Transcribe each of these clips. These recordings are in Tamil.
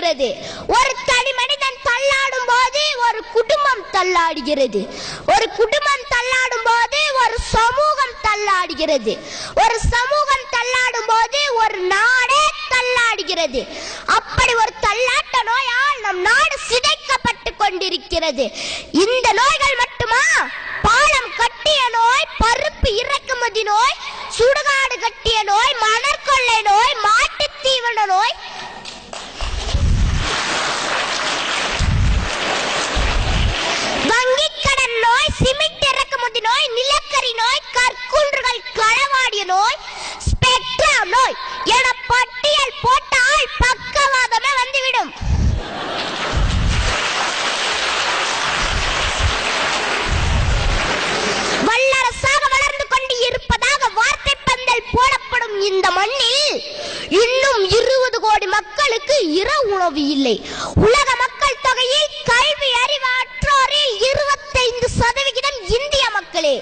கொண்டிருக்கிறது. ஒரு தனி மனிதன் தள்ளாடும் போது ஒரு குடும்பம் தள்ளாடுகிறது. ஒரு குடும்பம் தள்ளாடும் போது ஒரு சமூகம் தள்ளாடுகிறது. ஒரு சமூகம் தள்ளாடும் போது ஒரு நாடே தள்ளாடுகிறது. அப்படி ஒரு தள்ளாட்ட நோயால் நம் நாடு சிதைக்கப்பட்டு கொண்டிருக்கிறது. இந்த நோய்கள் மட்டுமா? பாலம் கட்டிய நோய், பருப்பு இறக்குமதி நோய், சுடுகாடு கட்டிய நோய், மணற்கொள்ளை நோய், மாட்டுத் தீவன நோய், வங்கிக் கடன் நோய், சிமெண்ட் இறக்குமதி நோய், நிலக்கரி நோய், கற்குன்றுகள் களவாடிய நோய், ஸ்பெக்ட்ரா நோய் என பட்டியல் போட்டால் பக்கவாதமே வந்துவிடும். வல்லரசாக வளர்ந்து கொண்டு இருப்பதாக வார்த்தை பந்தல் போடப்படும் இந்த மண்ணில் இன்னும் 20 கோடி மக்களுக்கு இரவு உணவு இல்லை. உலக மக்கள் தொகையில் கல்வி அறிவாற்றோரில் 25% இந்திய மக்களே.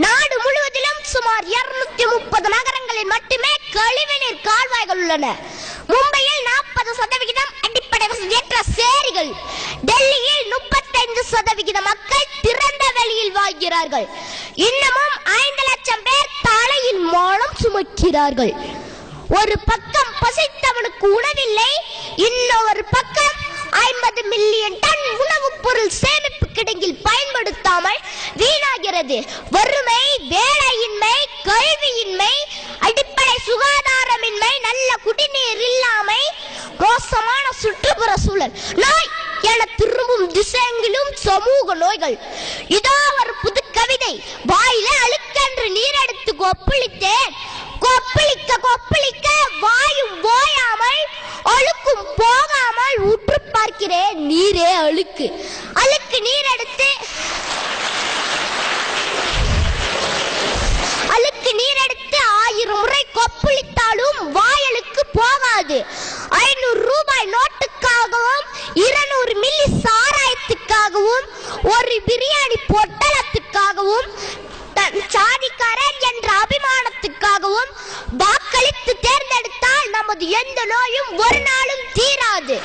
நாடு முழுவதிலும் சுமார் 230 நகரங்களில் மட்டுமே கழிவுநீர் கால்வாய்கள் உள்ளன. மும்பையில் 40% அடிப்படை வசதியற்ற சேரிகள். டெல்லியில் 35% மக்கள் திறந்த வெளியில் வாழ்கிறார்கள். இன்னமும் 5 லட்சம் பேர் தலையில் மானம் சுமக்கிறார்கள். ஒரு பக்கம் பசித்தவனுக்கு உணவில்லை, இன்னொரு பக்கம் 50 மில்லியன் டன் உணவுப் பொருள் சேமிப்பு கிடங்கில் பயன்படுத்தாமல் வீணாகிறது. வறுமை, வேலையின்மை, கல்வியின்மை, அடிப்படை சுகாதாரமின்மை, நல்ல குடிநீர் இல்லாமை, மோசமான சுற்றுப்புற சூழல், நோய் என திரும்பும் திசையெங்கிலும் சமூக நோய்கள். இதோ ஒரு புது கவிதை. வாயில அழுக்கென்று நீர் எடுத்து கொப்பளித்தேன், கொப்பளிக்க கொப்பளிக்க வாயும் ஓயாமல் அழுக்கும் போகாமல் உற்று பார்க்கிறேன், நீரே அழுக்கு. அழுக்கு நீர் எடுத்து அழுக்கு நீர் எடுத்து 1000 முறை கொப்பளித்தாலும் வாயலுக்கு போகாது. 500 ரூபாய் நோட்டுக்காகவும் 200 மில்லி சாராயத்துக்காகவும் ஒரு பிரியாணி பொட்டலத்துக்காகவும் சாதிக்காரன் என்ற அபிமானத்துக்காகவும் வாக்களித்து தேர்ந்தெடுத்தால் நமது எந்த நோயும் ஒரு நாளும் தீராது.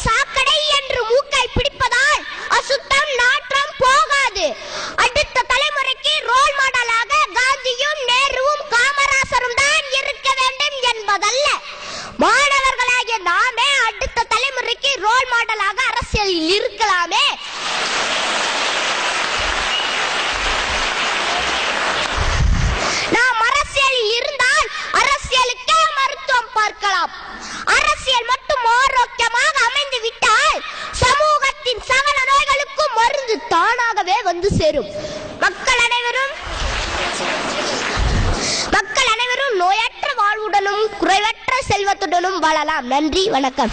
சாக்கடை என்று மூக்கை பிடிப்பதால் அசுத்தம் நாற்றம் போகாது. அடுத்த தலைமுறைக்கு ரோல் மாடலாக காந்தியும் நேருவும் காமராசரும் தான் இருக்க வேண்டும் என்பதல்ல. மாணவர்களாகிய நாமே அடுத்த தலைமுறைக்கு ரோல் மாடலாக அரசியலில் இருக்கலாமே. நாம் அரசியலில் இருந்தால் அரசியலுக்கே மருத்துவம் பார்க்கலாம். அரசியல் மட்டும் ஆரோக்கியமாக அமைந்து விட்டால் சமூகத்தின் சகல நோய்களுக்கும் மருந்து தானாகவே வந்து சேரும். மக்கள் அனைவரும் நோயற்ற வாழ்வுடனும் குறைவற்ற செல்வத்துடனும் வாழலாம். நன்றி, வணக்கம்.